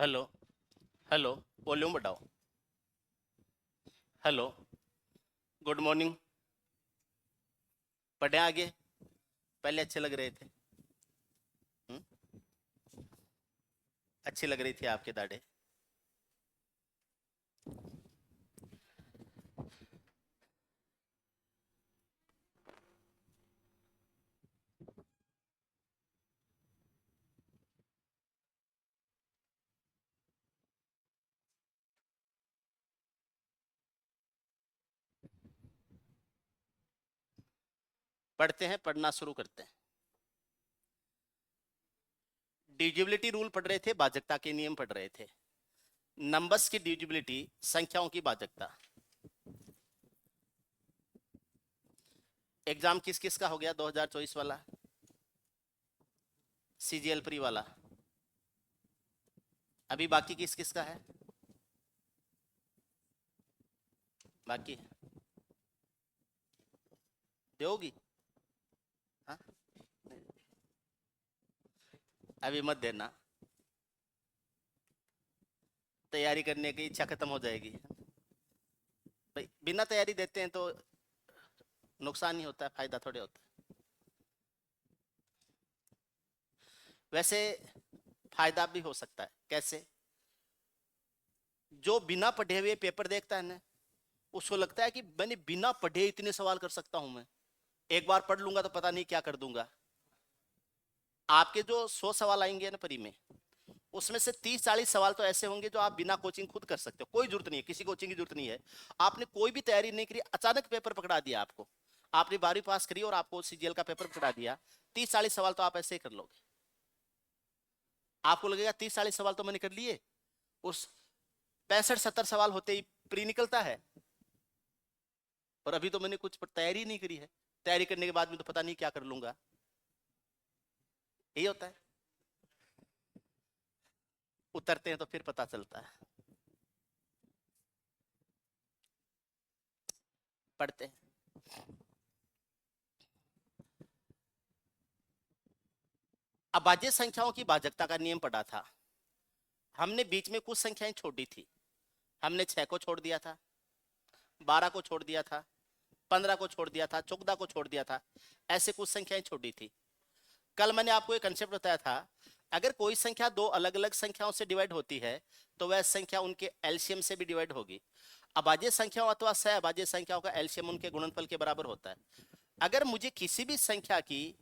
Hello. Hello. Volume बढ़ाओ। Hello. Good morning. पढ़े आगे। पहले अच्छे लग रहे थे। हम्म? अच्छी लग रही थी आपके दाढ़े। पढ़ते हैं, पढ़ना शुरू करते हैं। डिविजिबिलिटी रूल पढ़ रहे थे, भाजकता के नियम पढ़ रहे थे। नंबर्स की डिविजिबिलिटी, संख्याओं की भाजकता। एग्जाम किस किस का हो गया 2024 वाला? सीजीएल प्री वाला। अभी बाकी किस किस का है? बाकी है। दोगी? हाँ? अभी मत देना। तैयारी करने की इच्छा खत्म हो जाएगी। भाई बिना तैयारी देते हैं तो नुकसान ही होता है, फायदा थोड़े होता है। वैसे फायदा भी हो सकता है। कैसे? जो बिना पढ़े हुए पेपर देखता है ना, उसको लगता है कि मैंने बिना पढ़े इतने सवाल कर सकता हूं मैं। एक बार पढ़ लूंगा तो पता नहीं क्या कर दूंगा। आपके जो 100 सवाल आएंगे ना परी में, उसमें से 30-40 सवाल तो ऐसे होंगे जो आप बिना कोचिंग खुद कर सकते हो। कोई जरूरत नहीं है, किसी कोचिंग की जरूरत नहीं है। आपने कोई भी तैयारी नहीं करी, अचानक पेपर पकड़ा दिया आपको। आपने 12वीं पास करी और आपको सीजीएल का पेपर पकड़ा दिया। 30-40 सवाल तो आप ऐसे ही कर लोगे। आपको लगेगा 30-40 सवाल तो मैंने कर लिए। उस 65-70 सवाल होते ही प्री निकलता है। और अभी तो मैंने कुछ तैयारी नहीं करी है। तैयारी करने के बाद में तो पता नहीं क्या कर लूंगा। यही होता है। उतरते हैं तो फिर पता चलता है। पढ़ते हैं। अभाज्य संख्याओं की भाजकता का नियम पढ़ा था। हमने बीच में कुछ संख्याएं छोड़ी थी। हमने 6 को छोड़ दिया था, 12 को छोड़ दिया था, 15 को छोड़ दिया था, 14 को छोड़ दिया था। ऐसे कुछ संख्याएं छोड़ी थी। कल मैंने आपको एक कंसेप्ट बताया था। अगर कोई संख्या दो अलग अलग संख्याओं से डिवाइड होती है तो वह संख्या उनके एलसीएम से भी डिवाइड होगी। अभाज्य संख्याओं अथवा सह अभाज्य संख्याओं का एलसीएम उनके गुणनफल के बराबर होता है। अगर मुझे किसी भी संख्या की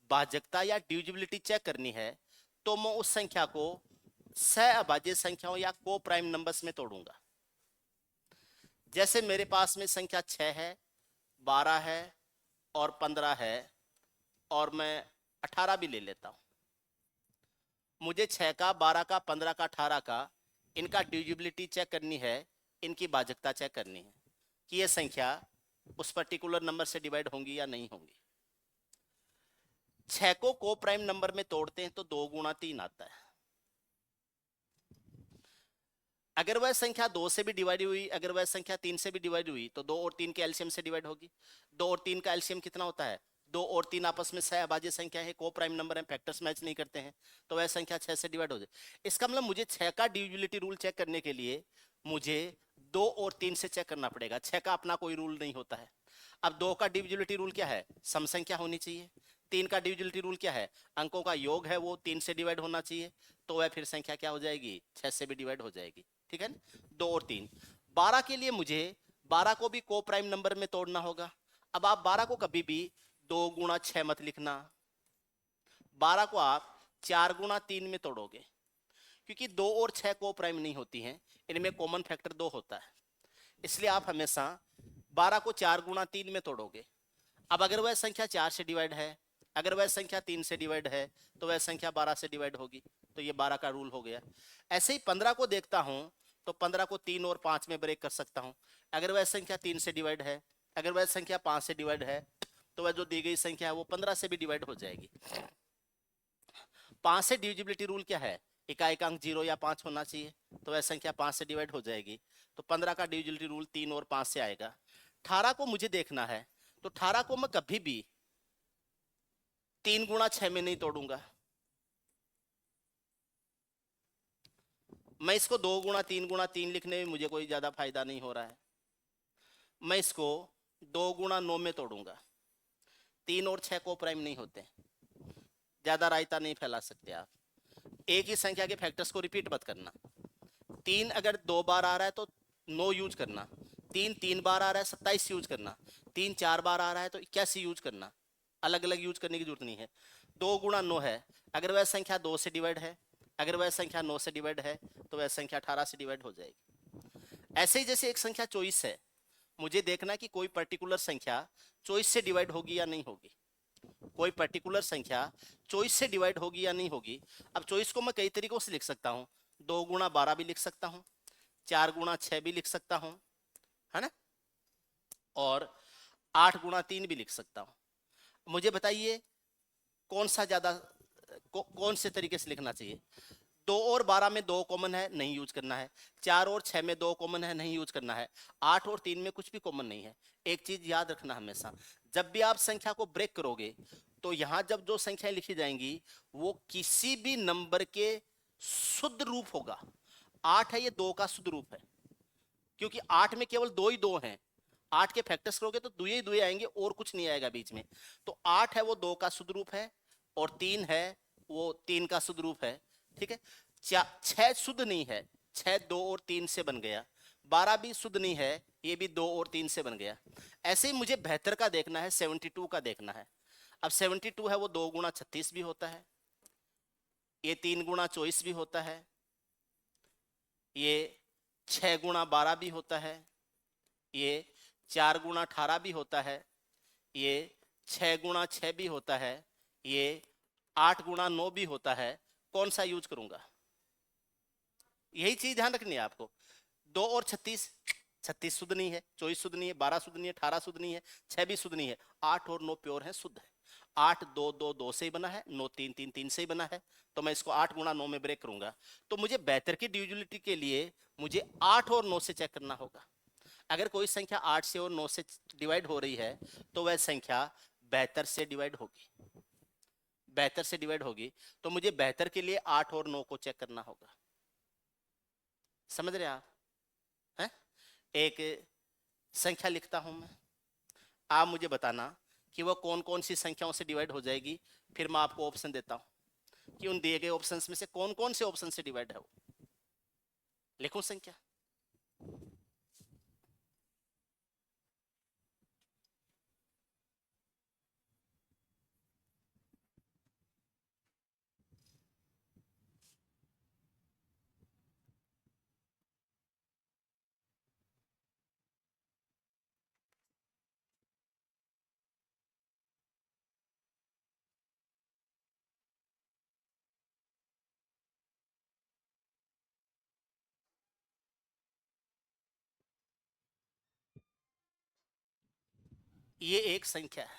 भाजकता या डिविजिबिलिटी चेक करनी है तो मैं उस संख्या को सह अभाज्य संख्याओं या को प्राइम नंबर्स में तोड़ूंगा। जैसे मेरे पास में संख्या 6 है, 12 है और 15 है, और मैं 18 भी ले लेता हूं। मुझे 6 का, 12 का, 15 का, 18 का इनका डिविजिबिलिटी चेक करनी है, इनकी भाजकता चेक करनी है कि ये संख्या उस पर्टिकुलर नंबर से डिवाइड होंगी या नहीं होंगी। 6 को प्राइम नंबर में तोड़ते हैं तो 2 गुणा 3 आता है। अगर वह संख्या 2 से भी डिवाइड हुई, अगर वह संख्या 3 से भी डिवाइड हुई तो 2 और 3 के एलसीएम से डिवाइड होगी। 2 और 3 का एलसीएम कितना होता है? 2 और 3 आपस में सहअभाज्य संख्या है, को प्राइम नंबर है, फैक्टर्स मैच नहीं करते हैं, तो वह संख्या 6 से डिवाइड हो जाए। इसका मतलब मुझे 6 का डिविजिबिलिटी रूल चेक करने के लिए मुझे 2 और 3 से चेक करना पड़ेगा। 6 का अपना कोई रूल नहीं होता है। अब 2 का डिविजिबिलिटी रूल क्या है? सम संख्या होनी चाहिए। 3 का डिविजिबिलिटी रूल क्या है? अंकों का योग है, वो 3 से डिवाइड होना चाहिए। तो वह फिर संख्या क्या हो जाएगी? 6 से भी डिवाइड हो जाएगी। ठीक है ना? 2 और 3। 12 के लिए मुझे 12 को भी को प्राइम नंबर में तोड़ना होगा। अब आप 12 को कभी भी 2 गुणा 6 मत लिखना। 12 को आप 4 गुणा 3 में तोड़ोगे, क्योंकि 2 और 6 को प्राइम नहीं होती हैं, इनमें कॉमन फैक्टर 2 होता है। इसलिए आप हमेशा 12 को 4 गुणा 3 में तोड़ोगे। अब अगर वह संख्या 4 से डिवाइड है, अगर वह संख्या 3 से डिवाइड है, तो वह संख्या 12 से डिवाइड होगी। तो ये 12 का रूल हो गया। ऐसे ही 15 को देखता हूं तो 15 को 3 और 5 में ब्रेक कर सकता हूं। अगर वह संख्या 3 से डिवाइड है, अगर वह संख्या 5 से डिवाइड है, तो वह जो दी गई संख्या है वो 15 से भी डिवाइड हो जाएगी। 5 से डिविजिबिलिटी रूल क्या है? इकाई का अंक 0 या 5 होना चाहिए, तो वह संख्या 5 से डिवाइड हो जाएगी। तो 15 का डिविजिबिलिटी रूल 3 और 5 से आएगा। 18 को मुझे देखना है, तो 18 को मैं कभी भी 3 गुणा 6 में नहीं तोड़ूंगा। मैं इसको 2 गुणा 3 लिखने में मुझे कोई ज्यादा फायदा नहीं हो रहा है। मैं इसको 2 गुणा 9 में तोड़ूंगा। 3 और 6 को प्राइम नहीं होते, ज्यादा रायता नहीं फैला सकते आप। एक ही संख्या के फैक्टर्स को रिपीट मत करना। 3 अगर 2 बार आ रहा है तो 9 यूज करना। 3 3 बार आ रहा है 27 यूज करना। 3 4 बार आ रहा है तो 81 यूज करना। अलग अलग यूज करने की जरूरत नहीं है। 2 गुणा 9 है, अगर वह संख्या 2 से डिवाइड है, अगर वह संख्या 9 से डिवाइड है तो वह संख्या 18 से डिवाइड हो जाएगी। ऐसे ही जैसे एक संख्या 24 है, मुझे देखना कि कोई पर्टिकुलर संख्या 24 से डिवाइड होगी या नहीं होगी। कोई पर्टिकुलर संख्या 24 से डिवाइड होगी या नहीं होगी। अब 24 को मैं कई तरीकों से लिख सकता हूँ। 2 गुणा 12 भी लिख सकता हूँ, 4 गुणा 6 भी लिख सकता हूँ, है ना, और 8 गुणा 3 भी लिख सकता हूँ। मुझे बताइए कौन सा ज्यादा कौन से तरीके से लिखना चाहिए। 2 और 12 में 2 कॉमन है, नहीं यूज करना है। 4 और 6 में 2 कॉमन है, नहीं यूज करना है। 8 और 3 में कुछ भी कॉमन नहीं है। एक चीज याद रखना हमेशा, जब भी आप संख्या को ब्रेक करोगे तो यहां जब जो संख्याएं लिखी जाएंगी वो किसी भी नंबर के शुद्ध रूप होगा। 8 है, ये 2 का शुद्ध रूप है, क्योंकि 8 में केवल 2 ही 2 हैं। 8 के फैक्टर्स करोगे तो दुए ही दुए आएंगे और कुछ नहीं आएगा बीच में। तो 8 है वो 2 का शुद्ध रूप है, और 3 है वो 3 का शुद्ध रूप है। ठीक है। 6 शुद्ध नहीं है, 6 2 और 3 से बन गया। 12 भी शुद्ध नहीं है, ये भी 2 और 3 से बन गया। ऐसे ही मुझे 72 का देखना है, 72 का देखना है। अब 72 है वो 2 गुणा 36 भी होता है, ये 3 गुणा 24 भी होता है, ये 6 गुणा 12 भी होता है, ये 4 गुणा 18 भी होता है, ये 6 गुणा 6 भी होता है, ये 8 गुणा 9 भी होता है। कौन सा यूज करूंगा, यही चीज ध्यान रखनी है आपको। 2 और 36, 36 शुद्ध नहीं है, 24 शुद्ध नहीं है, 12 शुद्ध नहीं है, 18 शुद्ध नहीं है, 6 भी शुद्ध नहीं है। 8 और 9 प्योर है, शुद्ध है। 8 2 2 2 से ही बना है, 9 3 3 3 से ही बना है। तो मैं इसको 8 गुणा 9 में ब्रेक करूंगा। तो मुझे बेहतर की डिविजिबिलिटी के लिए मुझे 8 और 9 से चेक करना होगा। अगर कोई संख्या 8 से और 9 से डिवाइड हो रही है तो वह संख्या बेहतर से डिवाइड होगी। बेहतर से डिवाइड होगी तो मुझे बेहतर के लिए 8 और 9 को चेक करना होगा। समझ रहे आप? हैं? एक संख्या लिखता हूं मैं, आप मुझे बताना कि वह कौन कौन सी संख्याओं से डिवाइड हो जाएगी। फिर मैं आपको ऑप्शन देता हूं कि उन दिए गए ऑप्शंस में से कौन कौन से ऑप्शन से डिवाइड है वो। लिखूं संख्या? ये एक संख्या है,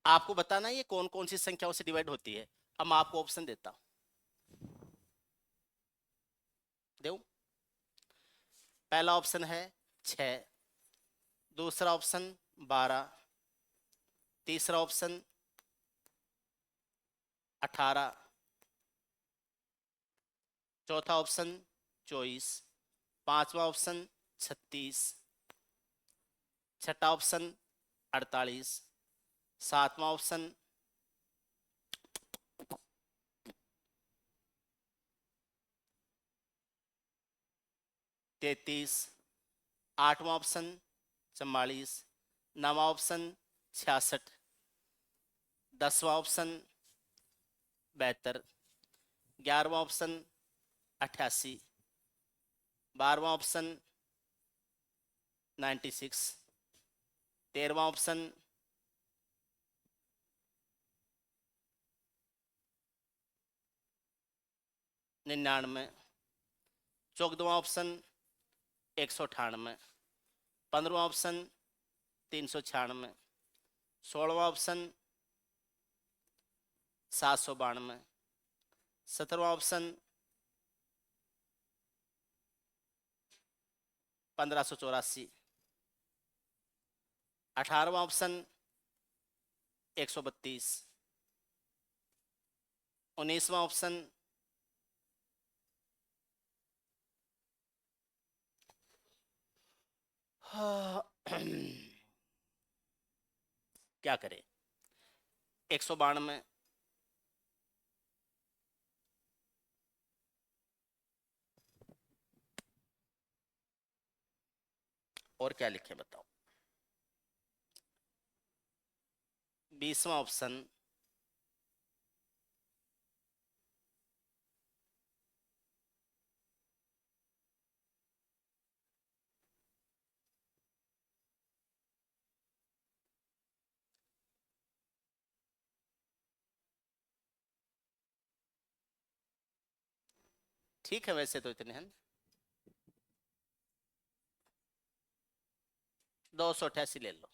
आपको बताना ये कौन कौन सी संख्याओं से डिवाइड होती है। अब मैं आपको ऑप्शन देता हूं, दो। पहला ऑप्शन है 6, दूसरा ऑप्शन 12, तीसरा ऑप्शन 18, चौथा ऑप्शन 24, पांचवा ऑप्शन 36, छठा ऑप्शन 48, सातवां ऑप्शन 33, आठवां ऑप्शन 44, नवा ऑप्शन 66, 10वां ऑप्शन 72, 11वां ऑप्शन 88, 12वां ऑप्शन 96, 13वां ऑप्शन 99, 14वां ऑप्शन 198, 15वां ऑप्शन 396, 16वां ऑप्शन 792, 17वां ऑप्शन 1584। 18वां ऑप्शन 132। 19वां ऑप्शन क्या करें, 192। और क्या लिखे बताओ। 20वां ऑप्शन ठीक है, वैसे तो इतने हैं। 288 ले लो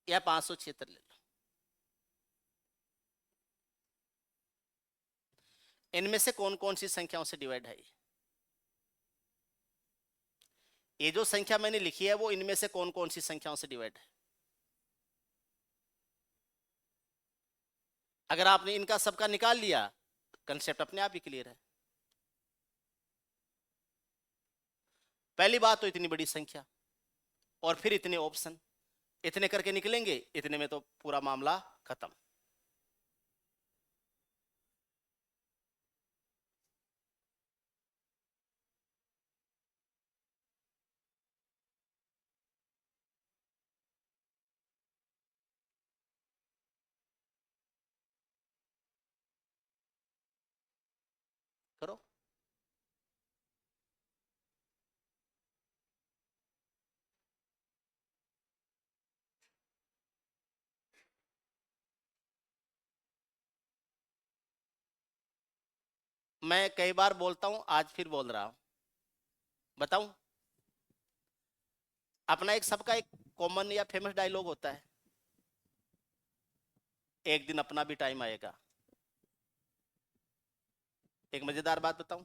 या 576 ले लो। इनमें से कौन कौन सी संख्याओं से डिवाइड है? ये जो संख्या मैंने लिखी है वो इनमें से कौन कौन सी संख्याओं से डिवाइड है? अगर आपने इनका सबका निकाल लिया, कंसेप्ट अपने आप ही क्लियर है। पहली बात तो इतनी बड़ी संख्या और फिर इतने ऑप्शन, इतने करके निकलेंगे, इतने में तो पूरा मामला खत्म। करो। मैं कई बार बोलता हूं, आज फिर बोल रहा हूं। बताऊं? अपना एक सबका एक कॉमन या फेमस डायलॉग होता है, एक दिन अपना भी टाइम आएगा। एक मजेदार बात बताऊं,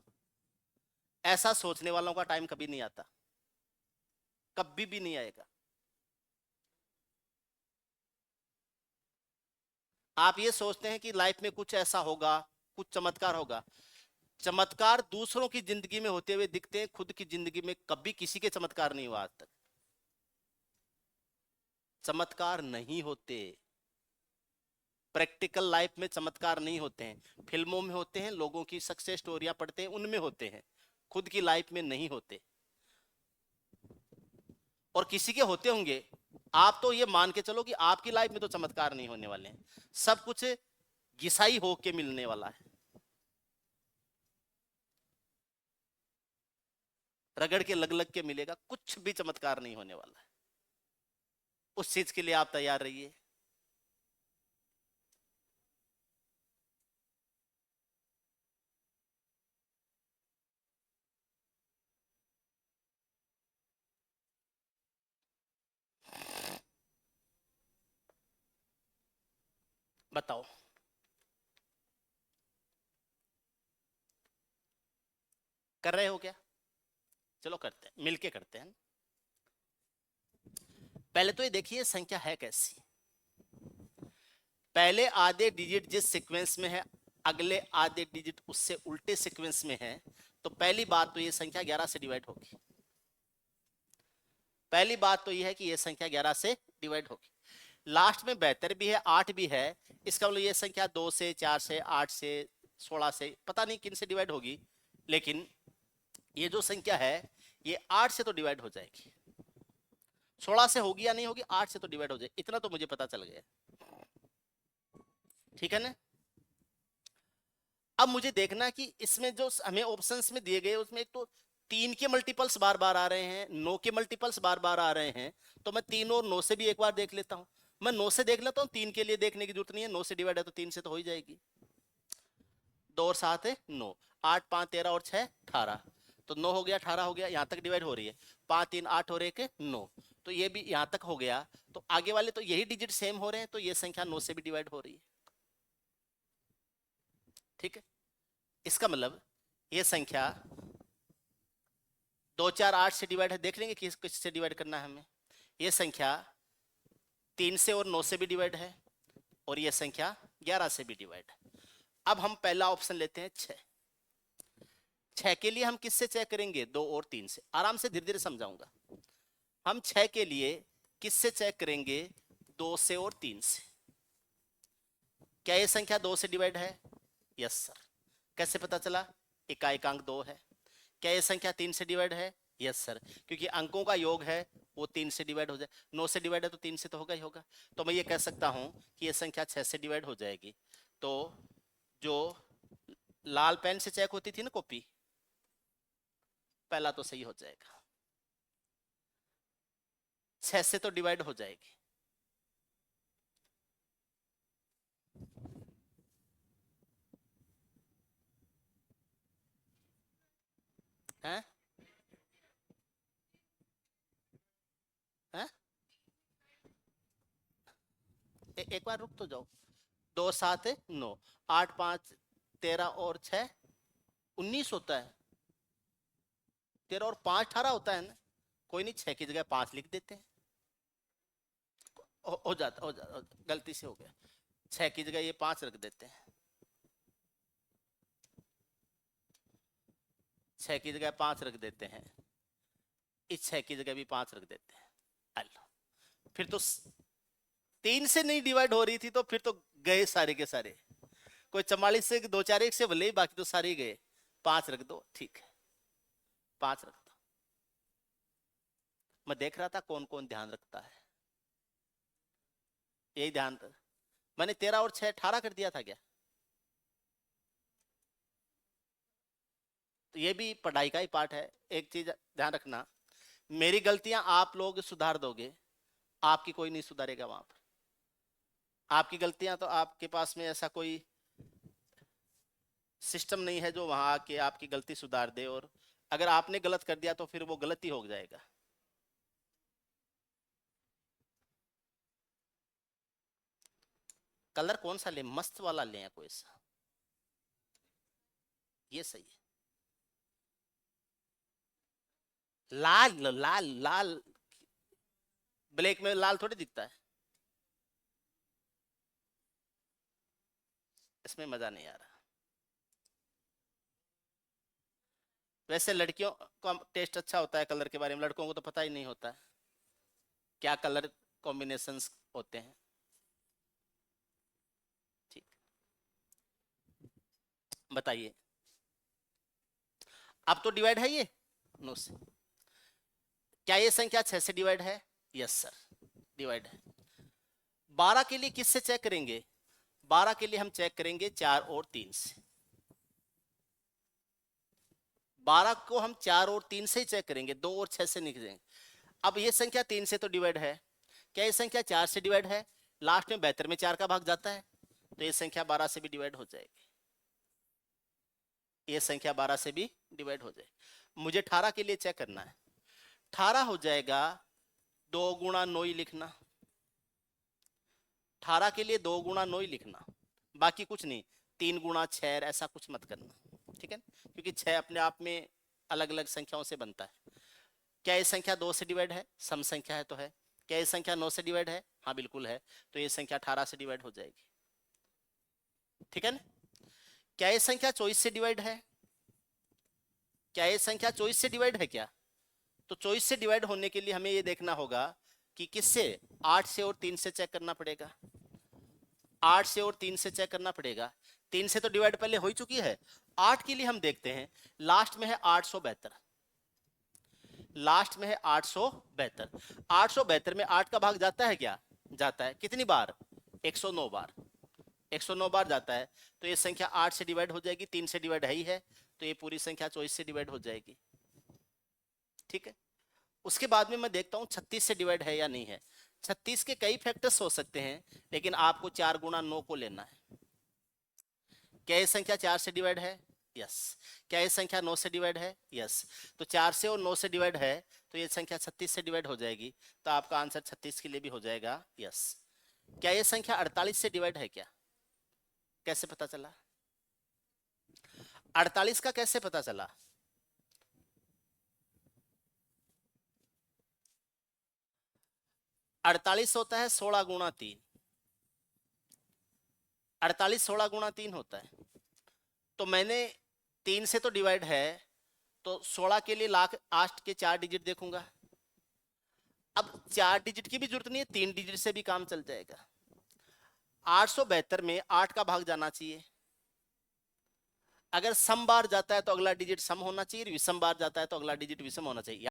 ऐसा सोचने वालों का टाइम कभी नहीं आता, कभी भी नहीं आएगा। आप ये सोचते हैं कि लाइफ में कुछ ऐसा होगा, कुछ चमत्कार होगा। चमत्कार दूसरों की जिंदगी में होते हुए दिखते हैं, खुद की जिंदगी में कभी किसी के चमत्कार नहीं हुआ आज तक। चमत्कार नहीं होते, प्रैक्टिकल लाइफ में चमत्कार नहीं होते हैं। फिल्मों में होते हैं, लोगों की सक्सेस स्टोरियां पढ़ते हैं, उनमें होते हैं, खुद की लाइफ में नहीं होते। और किसी के होते होंगे, आप तो ये मान के चलो कि आपकी लाइफ में तो चमत्कार नहीं होने वाले हैं, सब कुछ घिसाई होके मिलने वाला है, रगड़ के लग लग के मिलेगा, कुछ भी चमत्कार नहीं होने वाला है। उस चीज के लिए आप तैयार रहिए। बताओ, कर रहे हो क्या? चलो करते हैं, मिलके करते हैं। पहले तो ये देखिए संख्या है कैसी। पहले आधे डिजिट जिस सीक्वेंस में है, अगले आधे डिजिट उससे उल्टे सीक्वेंस में है, तो पहली बात तो ये संख्या 11 से डिवाइड होगी। पहली बात तो ये है कि ये संख्या 11 से डिवाइड होगी। लास्ट में 72 भी है, 8 भी है, इसका मतलब ये संख्या 2 से, 4 से, 8 से, 16 से, पता नहीं किन से डिवाइड होगी, लेकिन ये जो संख्या है ये 8 से तो डिवाइड हो जाएगी। 16 से होगी या नहीं होगी, 8 से तो डिवाइड हो जाएगी, इतना तो मुझे पता चल गया। ठीक है ना? अब मुझे देखना कि इसमें जो हमें ऑप्शंस में दिए गए उसमें एक तो 3 के मल्टीपल्स बार बार आ रहे हैं, 9 के मल्टीपल्स बार बार आ रहे हैं, तो मैं 3 और 9 से भी एक बार देख लेता हूं। मैं 9 से देख लेता हूं, 3 के लिए देखने की जरूरत नहीं है, 9 से डिवाइड है तो 3 से तो हो ही जाएगी। 2 और 7 है 9, 8 5 13 और 6 18, तो 9 हो गया, 18 हो गया, यहां तक डिवाइड हो रही है। 5 3 8 और 1 9, तो ये भी यहां तक हो गया। तो आगे वाले तो यही डिजिट सेम हो रहे हैं, तो ये संख्या 9 से भी डिवाइड हो रही है। ठीक है, इसका मतलब ये संख्या 2 4 8 से डिवाइड है, देख लेंगे किस किस से डिवाइड करना है हमें। ये संख्या 3 से और 9 से भी डिवाइड है, और ये संख्या 11 से भी डिवाइड है। अब हम पहला ऑप्शन लेते हैं 6। 6 के लिए हम किससे चेक करेंगे? 2 और 3 से। आराम से धीरे धीरे समझाऊंगा। हम 6 के लिए किससे चेक करेंगे? 2 से और 3 से। क्या ये संख्या 2 से डिवाइड है? Yes sir. कैसे पता चला? एकांक 2 है। क्या ये संख्या 3 से डिवाइड है? यस सर, क्योंकि अंकों का योग है वो 3 से डिवाइड हो जाए। 9 से डिवाइड है तो 3 से तो होगा ही होगा। तो मैं ये कह सकता हूं कि ये संख्या 6 से डिवाइड हो जाएगी। तो जो लाल पेन से चेक होती थी ना कॉपी, पहला तो सही हो जाएगा। 6 से तो डिवाइड हो जाएगी। हैं? हैं? एक बार रुक तो जाओ। 2 7 9, 8 5 13 और 6 19 होता है। 13 और 5 18 होता है ना। कोई नहीं, 6 की जगह 5 लिख देते हैं। हो जाता, गलती से हो गया। 6 की जगह ये 5 रख देते हैं। 6 की जगह 5 रख देते हैं। इस 6 की जगह भी 5 रख देते हैं। हेलो, फिर तो 3 से नहीं डिवाइड हो रही थी तो फिर तो गए सारे के सारे। कोई 44 से 2 4 1 से भले ही, बाकी तो सारे ही गए। 5 रख दो, ठीक है, 5 रख दो। मैं देख रहा था कौन कौन ध्यान रखता है। यही ध्यान था। मैंने 13 और 6 18 कर दिया था क्या? तो ये भी पढ़ाई का ही पार्ट है। एक चीज ध्यान रखना, मेरी गलतियां आप लोग सुधार दोगे, आपकी कोई नहीं सुधारेगा वहां पर। आपकी गलतियां तो आपके पास में ऐसा कोई सिस्टम नहीं है जो वहां आके आपकी गलती सुधार दे, और अगर आपने गलत कर दिया तो फिर वो गलती हो जाएगा। कलर कौन सा ले? मस्त वाला ले या कोई सा? ये सही है। लाल लाल लाल। ब्लैक में लाल थोड़ी दिखता है। इसमें मजा नहीं आ रहा। वैसे लड़कियों का टेस्ट अच्छा होता है कलर के बारे में, लड़कों को तो पता ही नहीं होता है क्या कलर कॉम्बिनेशंस होते हैं। ठीक, बताइए। अब तो डिवाइड है ये 9 से। क्या ये संख्या 6 से डिवाइड है? यस सर, डिवाइड है। 12 के लिए किससे चेक करेंगे? 12 के लिए हम चेक करेंगे 4 और 3 से। 12 को हम 4 और 3 से ही चेक करेंगे, 2 और 6 से नहीं करेंगे। अब ये संख्या 3 से तो डिवाइड है। क्या ये संख्या 4 से डिवाइड है? लास्ट में 72 में 4 का भाग जाता है, तो ये संख्या 12 से भी डिवाइड हो जाएगी। ये संख्या 12 से भी डिवाइड हो जाएगी। मुझे 18 के लिए चेक करना है। 18 हो जाएगा 2 गुणा 9 ही लिखना। 18 के लिए 2 गुणा 9 ही लिखना, बाकी कुछ नहीं। 3 गुणा 6 ऐसा कुछ मत करना, ठीक है, क्योंकि 6 अपने आप में अलग अलग संख्याओं से बनता है। क्या ये संख्या 2 से डिवाइड है? सम संख्या है तो है। क्या ये संख्या 9 से डिवाइड है? हाँ बिल्कुल है। तो ये संख्या 18 से डिवाइड हो जाएगी, ठीक है ना। क्या ये संख्या 24 से डिवाइड है? क्या ये संख्या 24 से डिवाइड है क्या? तो 24 से डिवाइड होने के लिए हमें ये देखना होगा कि किससे? 8 से और 3 से चेक करना पड़ेगा। 8 से और 3 से चेक करना पड़ेगा। 3 से तो डिवाइड पहले हो ही चुकी है। 8 के लिए हम देखते हैं, लास्ट में है 872। लास्ट में है 872। 872 में 8 का भाग जाता है क्या? जाता है। कितनी बार? 109 बार। 109 बार जाता है। तो ये संख्या 8 से डिवाइड हो जाएगी, 3 से डिवाइड है ही है, तो ये पूरी संख्या 24 से डिवाइड हो जाएगी, ठीक है। उसके बाद में मैं देखता हूं 36 से डिवाइड है या नहीं है। 36 के कई फैक्टर्स हो सकते हैं, लेकिन आपको 4 गुणा 9 को लेना है। क्या ये संख्या 4 से डिवाइड है? यस। क्या ये संख्या 9 से डिवाइड है? यस। तो 4 से और 9 से डिवाइड है, तो ये संख्या 36 से डिवाइड हो जाएगी। तो आपका आंसर 36 के लिए भी हो जाएगा यस। क्या ये संख्या 48 से डिवाइड है क्या? कैसे पता चला? 48 का कैसे पता चला? 48 होता है 16 गुणा 3। 48 16 गुणा 3 होता है। तो मैंने 3 से तो डिवाइड है, तो 16 के लिए लाख 8 के 4 डिजिट देखूंगा। अब 4 डिजिट की भी जरूरत नहीं है, 3 डिजिट से भी काम चल जाएगा। 872 में 8 का भाग जाना चाहिए। अगर सम बार जाता है तो अगला डिजिट सम होना चाहिए, विषम बार जाता है तो अगला डिजिट विषम होना चाहिए।